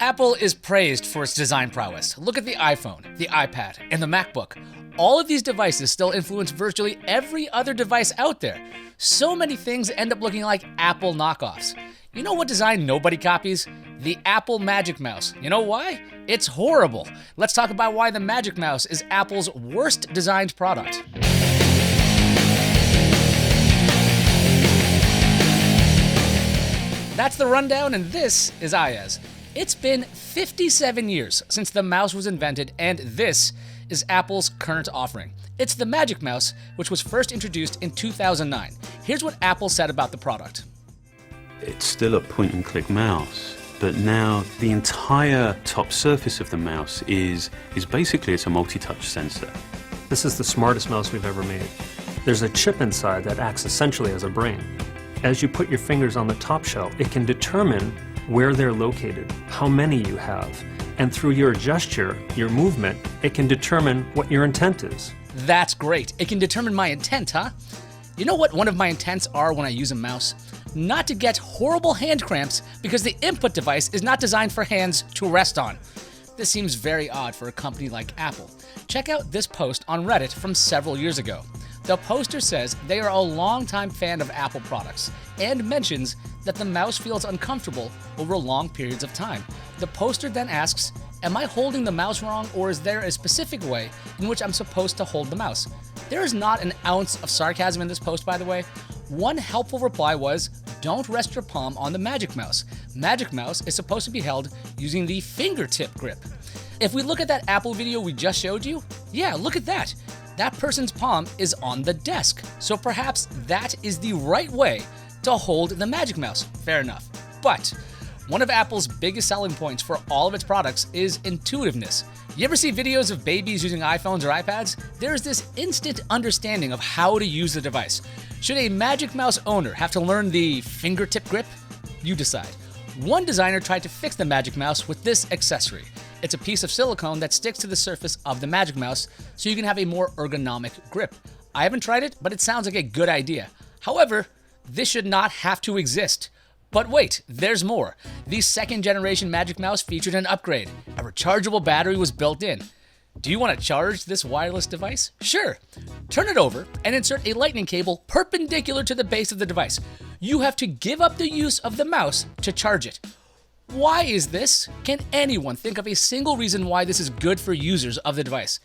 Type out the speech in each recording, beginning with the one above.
Apple is praised for its design prowess. Look at the iPhone, the iPad, and the MacBook. All of these devices still influence virtually every other device out there. So many things end up looking like Apple knockoffs. You know what design nobody copies? The Apple Magic Mouse. You know why? It's horrible. Let's talk about why the Magic Mouse is Apple's worst designed product. That's the rundown, and this is Ayaz. It's been 57 years since the mouse was invented, and this is Apple's current offering. It's the Magic Mouse, which was first introduced in 2009. Here's what Apple said about the product. It's still a point-and-click mouse, but now the entire top surface of the mouse is basically it's a multi-touch sensor. This is the smartest mouse we've ever made. There's a chip inside that acts essentially as a brain. As you put your fingers on the top shell, it can determine where they're located, how many you have, and through your gesture, your movement, it can determine what your intent is. That's great. It can determine my intent, huh? You know what one of my intents are when I use a mouse? Not to get horrible hand cramps because the input device is not designed for hands to rest on. This seems very odd for a company like Apple. Check out this post on Reddit from several years ago. The poster says they are a longtime fan of Apple products and mentions that the mouse feels uncomfortable over long periods of time. The poster then asks, am I holding the mouse wrong, or is there a specific way in which I'm supposed to hold the mouse? There is not an ounce of sarcasm in this post, by the way. One helpful reply was, don't rest your palm on the Magic Mouse. Magic Mouse is supposed to be held using the fingertip grip. If we look at that Apple video we just showed you, yeah, look at that. That person's palm is on the desk, so perhaps that is the right way to hold the Magic Mouse. Fair enough. But one of Apple's biggest selling points for all of its products is intuitiveness. You ever see videos of babies using iPhones or iPads? There's this instant understanding of how to use the device. Should a Magic Mouse owner have to learn the fingertip grip? You decide. One designer tried to fix the Magic Mouse with this accessory. It's a piece of silicone that sticks to the surface of the Magic Mouse so you can have a more ergonomic grip. I haven't tried it, but it sounds like a good idea. However, this should not have to exist. But wait, there's more. The second generation Magic Mouse featured an upgrade. A rechargeable battery was built in. Do you want to charge this wireless device? Sure. Turn it over and insert a lightning cable perpendicular to the base of the device. You have to give up the use of the mouse to charge it. Why is this? Can anyone think of a single reason why this is good for users of the device?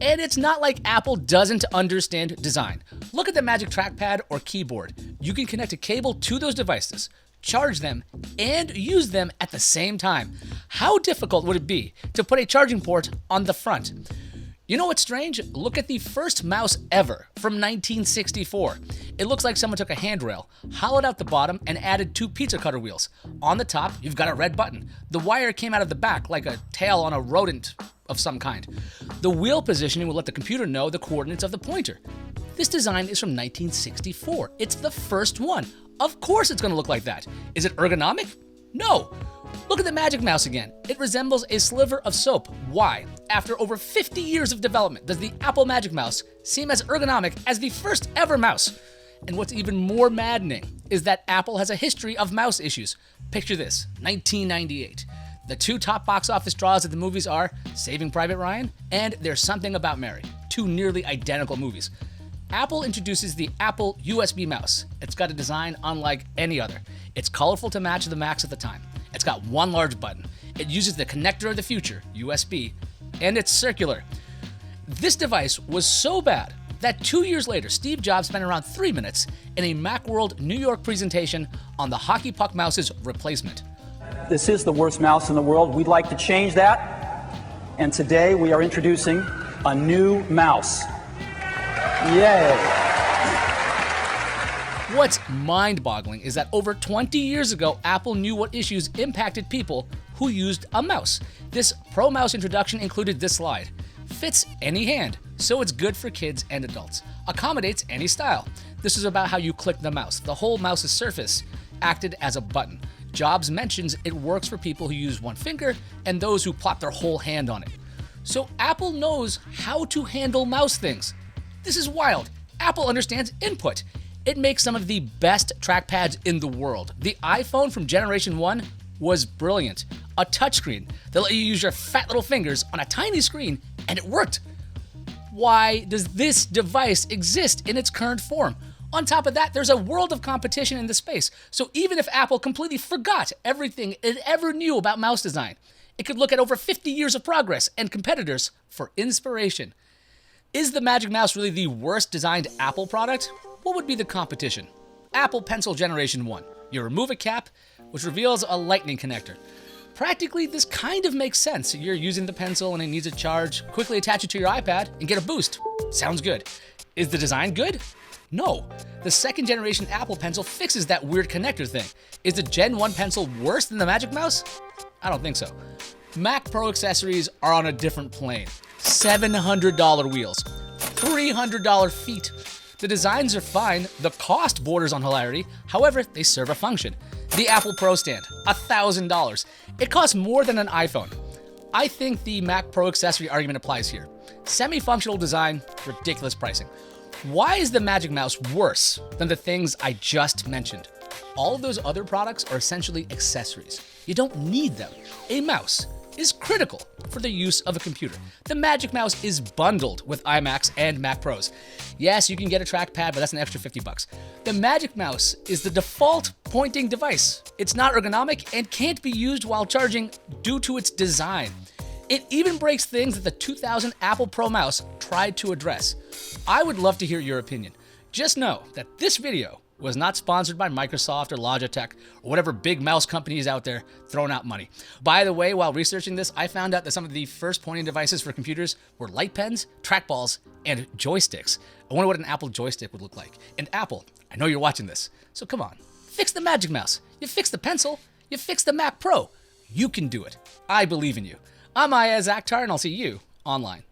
And it's not like Apple doesn't understand design. Look at the Magic Trackpad or keyboard. You can connect a cable to those devices, charge them, and use them at the same time. How difficult would it be to put a charging port on the front? You know what's strange? Look at the first mouse ever from 1964. It looks like someone took a handrail, hollowed out the bottom, and added 2 pizza cutter wheels. On the top, you've got a red button. The wire came out of the back like a tail on a rodent of some kind. The wheel positioning will let the computer know the coordinates of the pointer. This design is from 1964. It's the first one. Of course it's going to look like that. Is it ergonomic? No. Look at the Magic Mouse again. It resembles a sliver of soap. Why? After over 50 years of development, does the Apple Magic Mouse seem as ergonomic as the first ever mouse? And what's even more maddening is that Apple has a history of mouse issues. Picture this, 1998. The 2 top box office draws of the movies are Saving Private Ryan and There's Something About Mary, 2 nearly identical movies. Apple introduces the Apple USB mouse. It's got a design unlike any other. It's colorful to match the Macs at the time. It's got 1 large button. It uses the connector of the future, USB, and it's circular. This device was so bad that 2 years later, Steve Jobs spent around 3 minutes in a Macworld New York presentation on the hockey puck mouse's replacement. This is the worst mouse in the world. We'd like to change that. And today we are introducing a new mouse. Yay! What's mind-boggling is that over 20 years ago, Apple knew what issues impacted people who used a mouse. This Pro Mouse introduction included this slide. Fits any hand, so it's good for kids and adults. Accommodates any style. This is about how you click the mouse. The whole mouse's surface acted as a button. Jobs mentions it works for people who use 1 finger and those who plop their whole hand on it. So Apple knows how to handle mouse things. This is wild. Apple understands input. It makes some of the best trackpads in the world. The iPhone from Generation 1 was brilliant. a touchscreen that let you use your fat little fingers on a tiny screen, and it worked. Why does this device exist in its current form? On top of that, there's a world of competition in the space, so even if Apple completely forgot everything it ever knew about mouse design, it could look at over 50 years of progress and competitors for inspiration. Is the Magic Mouse really the worst designed Apple product? What would be the competition? Apple Pencil Generation 1. You remove a cap, which reveals a lightning connector. Practically, this kind of makes sense. You're using the pencil and it needs a charge. Quickly attach it to your iPad and get a boost. Sounds good. Is the design good? No. The second generation Apple Pencil fixes that weird connector thing. Is the Gen 1 pencil worse than the Magic Mouse? I don't think so. Mac Pro accessories are on a different plane. $700 wheels, $300 feet. The designs are fine, the cost borders on hilarity, however, they serve a function. The Apple Pro stand, $1,000. It costs more than an iPhone. I think the Mac Pro accessory argument applies here. Semi-functional design, ridiculous pricing. Why is the Magic Mouse worse than the things I just mentioned? All of those other products are essentially accessories. You don't need them. A mouse is critical for the use of a computer. The Magic Mouse is bundled with iMacs and Mac Pros. Yes, you can get a trackpad, but that's an extra $50. The Magic Mouse is the default pointing device. It's not ergonomic and can't be used while charging due to its design. It even breaks things that the 2000 Apple Pro mouse tried to address. I would love to hear your opinion. Just know that this video was not sponsored by Microsoft or Logitech or whatever big mouse companies out there throwing out money. By the way, while researching this, I found out that some of the first pointing devices for computers were light pens, trackballs, and joysticks. I wonder what an Apple joystick would look like. And Apple, I know you're watching this, so come on, fix the Magic Mouse. You fix the pencil, you fix the Mac Pro. You can do it. I believe in you. I'm Ayaz Akhtar, and I'll see you online.